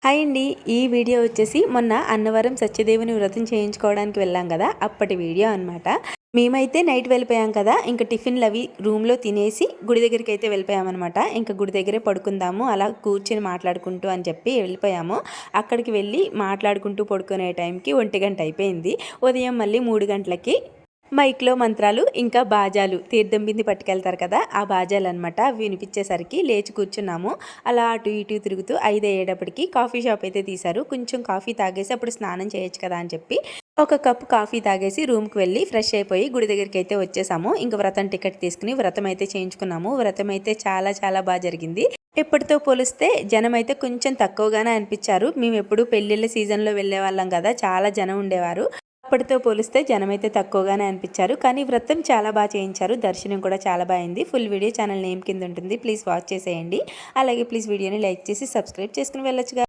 Hi అండి. ఈ video వచ్చేసి మొన్న అన్నవరం సత్యదేవుని వ్రతం చేయించుకోవడానికి వెళ్ళాం కదా, అప్పటి వీడియో అనమాట. మేమైతే నైట్ వెళ్ళిపోయాం కదా, ఇంకా టిఫిన్లు అవి రూమ్లో తినేసి గుడి దగ్గరికి అయితే వెళ్ళిపోయామన్నమాట. ఇంకా గుడి దగ్గరే పడుకుందాము, అలా కూర్చొని మాట్లాడుకుంటూ అని చెప్పి వెళ్ళిపోయాము. అక్కడికి వెళ్ళి మాట్లాడుకుంటూ పడుకునే టైంకి 1 గంట అయిపోయింది. ఉదయం మళ్ళీ 3 గంటలకి మైక్లో మంత్రాలు ఇంకా బాజాలు, తీర్థం బింది పట్టుకెళ్తారు కదా, ఆ బాజాలు అనమాట. అవి వినిపించేసరికి లేచి కూర్చున్నాము. అలా అటు ఇటు తిరుగుతూ 5 అయ్యేటప్పటికి కాఫీ షాప్ అయితే తీశారు. కొంచెం కాఫీ తాగేసి అప్పుడు స్నానం చేయొచ్చు కదా అని చెప్పి ఒక కప్పు కాఫీ తాగేసి రూమ్కి వెళ్ళి ఫ్రెష్ అయిపోయి గుడి దగ్గరికి అయితే వచ్చేసాము. ఇంకా వ్రతం టికెట్ తీసుకుని వ్రతం అయితే చేయించుకున్నాము. వ్రతం అయితే చాలా చాలా బాగా జరిగింది. ఎప్పటితో పోలిస్తే జనం అయితే కొంచెం తక్కువగానే అనిపించారు. మేము ఎప్పుడు పెళ్ళిళ్ళ సీజన్లో వెళ్ళే వాళ్ళం కదా, చాలా జనం ఉండేవారు. అప్పటితో పోలిస్తే జనమైతే తక్కువగానే అనిపించారు. కానీ వ్రతం చాలా బాగా చేయించారు. దర్శనం కూడా చాలా బాగుంది. ఫుల్ వీడియో ఛానల్ నేమ్ కింద ఉంటుంది, ప్లీజ్ వాచ్ చేసేయండి. అలాగే ప్లీజ్ వీడియోని లైక్ చేసి సబ్స్క్రైబ్ చేసుకుని వెళ్ళొచ్చుగా.